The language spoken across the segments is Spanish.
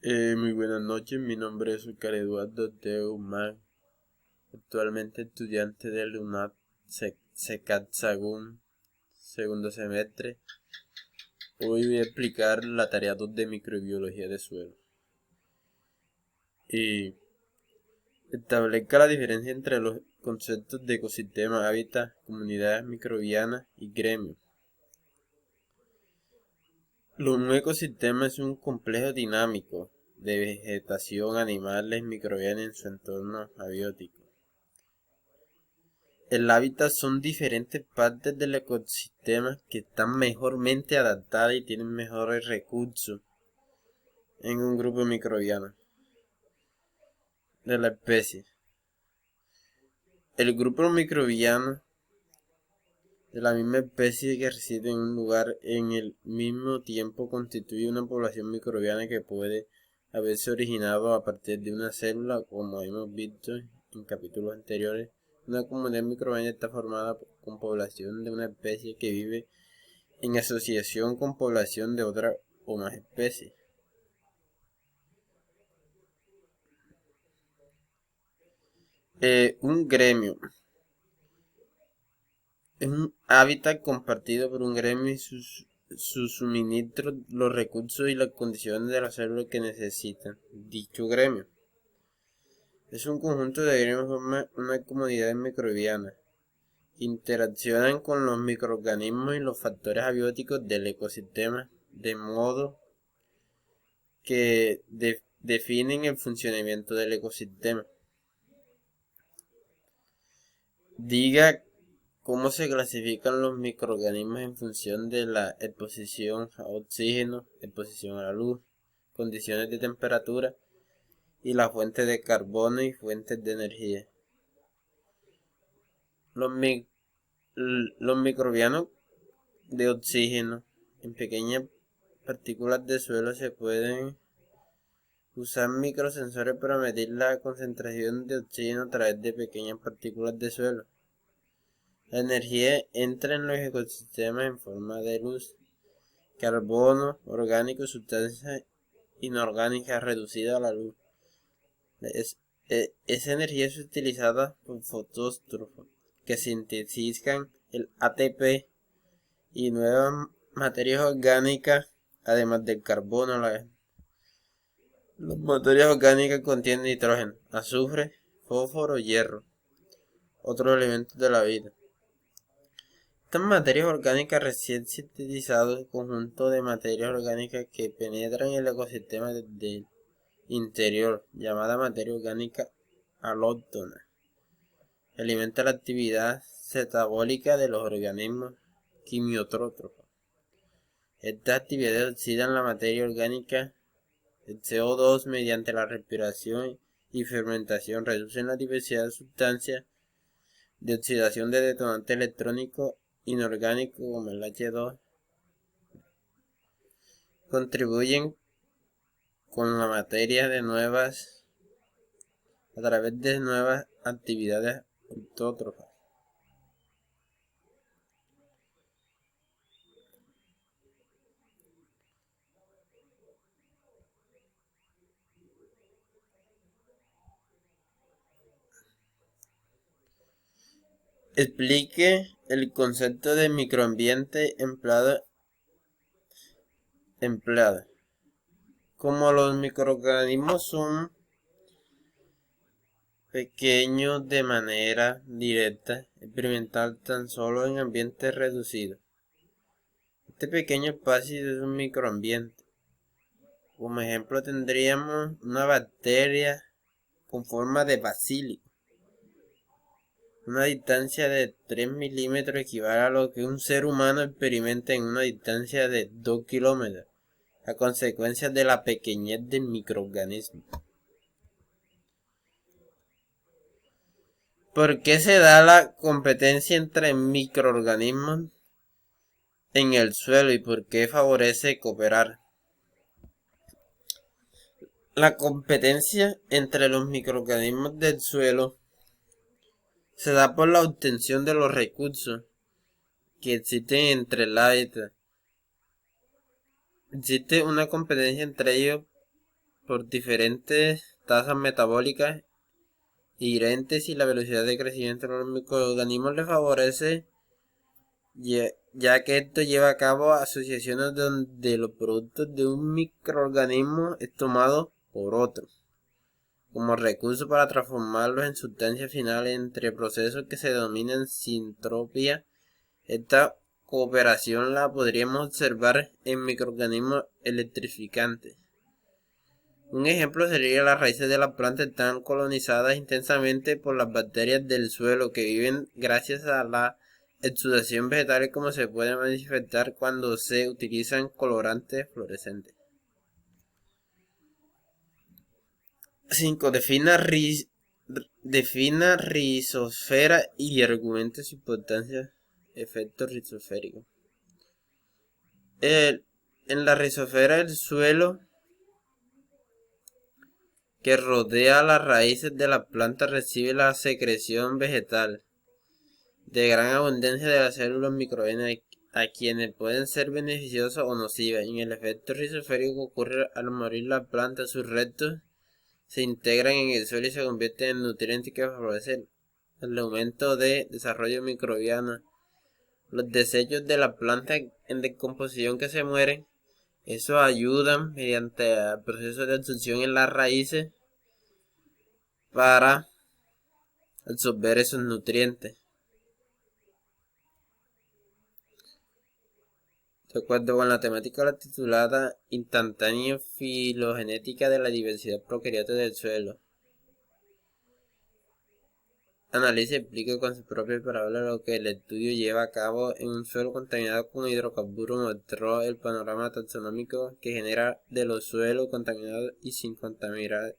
Muy buenas noches, mi nombre es Oscar Eduardo Teo Guzmán, actualmente estudiante del UNAP SECAT Sagún, segundo semestre. Hoy voy a explicar la tarea 2 de microbiología de suelo. Y establezca la diferencia entre los conceptos de ecosistema, hábitat, comunidades microbianas y gremio. Un ecosistema es un complejo dinámico de vegetación, animales, microbianos en su entorno abiótico. El hábitat son diferentes partes del ecosistema que están mejormente adaptadas y tienen mejores recursos en un grupo microbiano de la especie. El grupo microbiano de la misma especie que reside en un lugar en el mismo tiempo constituye una población microbiana que puede haberse originado a partir de una célula, como hemos visto en capítulos anteriores. Una comunidad microbiana está formada con población de una especie que vive en asociación con población de otra o más especies. Un gremio es un hábitat compartido por un gremio y sus suministros, los recursos y las condiciones de las células que necesitan dicho gremio. Es un conjunto de gremios que forman una comunidad microbiana. Interaccionan con los microorganismos y los factores abióticos del ecosistema de modo que definen el funcionamiento del ecosistema. Diga cómo se clasifican los microorganismos en función de la exposición a oxígeno, exposición a la luz, condiciones de temperatura y las fuentes de carbono y fuentes de energía. Los, los microbianos de oxígeno en pequeñas partículas de suelo se pueden usar microsensores para medir la concentración de oxígeno a través de pequeñas partículas de suelo. La energía entra en los ecosistemas en forma de luz, carbono orgánico y sustancias inorgánicas reducidas a la luz. Esa energía es utilizada por fotótrofos que sintetizan el ATP y nuevas materias orgánicas, además del carbono. Las materias orgánicas contienen nitrógeno, azufre, fósforo, hierro, otros elementos de la vida. Estas materias orgánicas recién sintetizadas, conjunto de materias orgánicas que penetran en el ecosistema desde el interior, llamada materia orgánica alóctona, alimenta la actividad cetabólica de los organismos quimiotróficos. Estas actividades oxidan la materia orgánica, el CO2, mediante la respiración y fermentación, reducen la diversidad de sustancias de oxidación de detonantes electrónicos inorgánicos como el H2, contribuyen con la materia de nuevas a través de nuevas actividades autótrofas. Explique el concepto de microambiente empleado. Como los microorganismos son pequeños de manera directa, experimental tan solo en ambientes reducidos. Este pequeño espacio es un microambiente. Como ejemplo tendríamos una bacteria con forma de bacílico. Una distancia de 3 milímetros equivale a lo que un ser humano experimenta en una distancia de 2 kilómetros, a consecuencia de la pequeñez del microorganismo. ¿Por qué se da la competencia entre microorganismos en el suelo y por qué favorece cooperar? La competencia entre los microorganismos del suelo se da por la obtención de los recursos que existen entre el hábitat. Existe una competencia entre ellos por diferentes tasas metabólicas inherentes y la velocidad de crecimiento de los microorganismos le favorece, ya que esto lleva a cabo asociaciones donde los productos de un microorganismo es tomado por otro como recurso para transformarlos en sustancias finales entre procesos que se denominan sintropía. Esta cooperación la podríamos observar en microorganismos electrificantes. Un ejemplo sería las raíces de las plantas están colonizadas intensamente por las bacterias del suelo que viven gracias a la exudación vegetal, como se puede manifestar cuando se utilizan colorantes fluorescentes. 5. Defina rizosfera y argumente su importancia. Efectos rizosféricos. En la rizosfera, el suelo que rodea las raíces de la planta recibe la secreción vegetal de gran abundancia de las células microbianas, a quienes pueden ser beneficiosas o nocivas. En el efecto rizosférico ocurre al morir la planta, sus restos se integran en el suelo y se convierten en nutrientes que favorecen el aumento de desarrollo microbiano. Los desechos de la planta en descomposición que se mueren, eso ayudan mediante el proceso de absorción en las raíces para absorber esos nutrientes. De acuerdo con la temática titulada Instantánea filogenética de la diversidad procariota del suelo, analiza y explica con sus propias palabras lo que el estudio lleva a cabo en un suelo contaminado con hidrocarburos. Mostró el panorama taxonómico que genera de los suelos contaminados y sin contaminar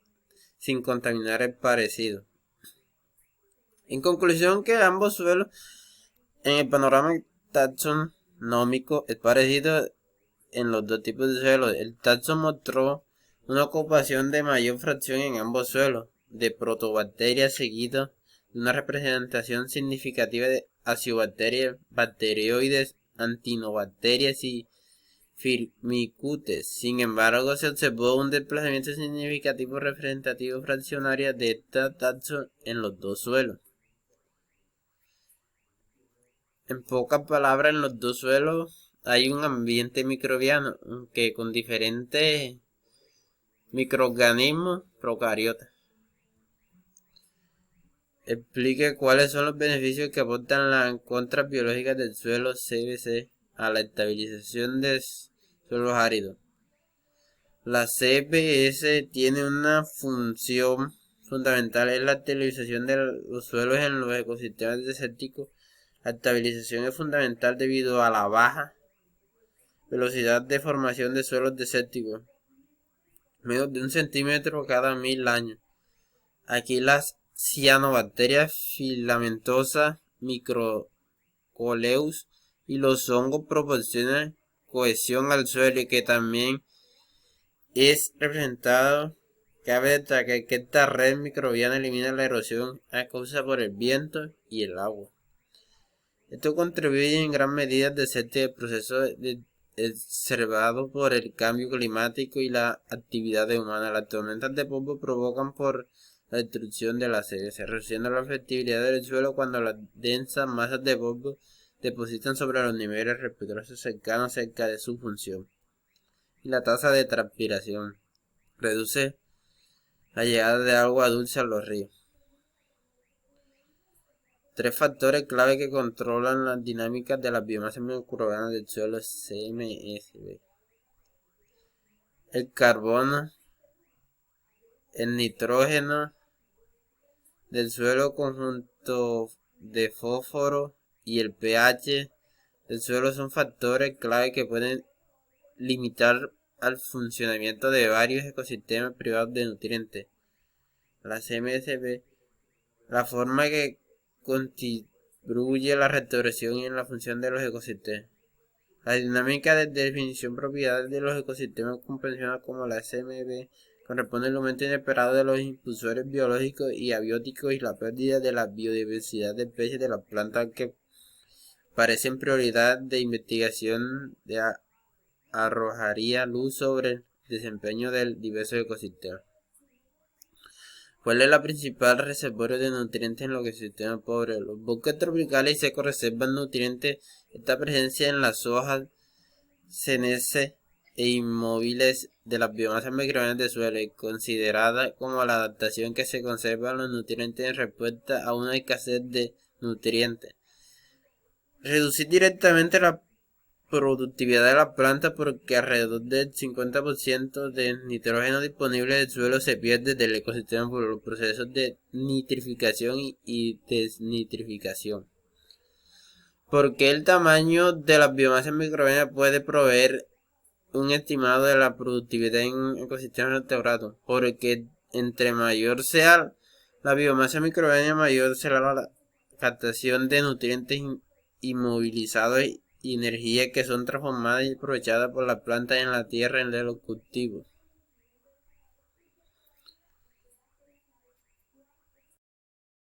el parecido. En conclusión, que ambos suelos en el panorama taxonómico es parecido en los dos tipos de suelos. El taxon mostró una ocupación de mayor fracción en ambos suelos de protobacterias, seguido de una representación significativa de aciobacterias, bacteroides, actinobacterias y firmicutes. Sin embargo, se observó un desplazamiento significativo representativo fraccionario de esta taxon en los dos suelos. En pocas palabras, en los dos suelos hay un ambiente microbiano, aunque con diferentes microorganismos procariotas. Explique cuáles son los beneficios que aportan las contras biológicas del suelo CBC a la estabilización de suelos áridos. La CBS tiene una función fundamental en la estabilización de los suelos en los ecosistemas desérticos. La estabilización es fundamental debido a la baja velocidad de formación de suelos desérticos, menos de 1 centímetro cada 1000 años. Aquí las cianobacterias filamentosas, microcoleus y los hongos proporcionan cohesión al suelo, y que también es representado. Cabe destacar que esta red microbiana elimina la erosión a causa por el viento y el agua. Esto contribuye en gran medida al desastre del proceso observado por el cambio climático y la actividad humana. Las tormentas de polvo provocan por la destrucción de la CBS, reduciendo la flexibilidad del suelo cuando las densas masas de polvo depositan sobre los niveles respiratorios cercanos cerca de su función. Y la tasa de transpiración reduce la llegada de agua dulce a los ríos. 3 factores clave que controlan las dinámicas de las biomasas microbianas del suelo CMSB. El carbono, el nitrógeno del suelo, conjunto de fósforo y el pH del suelo son factores clave que pueden limitar al funcionamiento de varios ecosistemas privados de nutrientes. La CMSB, la forma que contribuye a la restauración y en la función de los ecosistemas. La dinámica de definición propiedades de los ecosistemas convencionales como la SMB corresponde al aumento inesperado de los impulsores biológicos y abióticos y la pérdida de la biodiversidad de especies de las plantas, que parecen prioridad de investigación arrojaría luz sobre desempeño del diverso ecosistema. ¿Cuál es la principal reservorio de nutrientes en los ecosistemas pobres? Los bosques tropicales y secos reservan nutrientes. Esta presencia en las hojas, ceneces e inmóviles de las biomasas microbianas del suelo es considerada como la adaptación que se conservan los nutrientes en respuesta a una escasez de nutrientes. Reducir directamente la productividad de la planta porque alrededor del 50% del nitrógeno disponible del suelo se pierde del ecosistema por los procesos de nitrificación y desnitrificación. Porque el tamaño de las biomasas microbianas puede proveer un estimado de la productividad en un ecosistema restaurado, porque entre mayor sea la biomasa microbiana, mayor será la captación de nutrientes inmovilizados y energía que son transformadas y aprovechadas por las plantas en la tierra de los cultivos.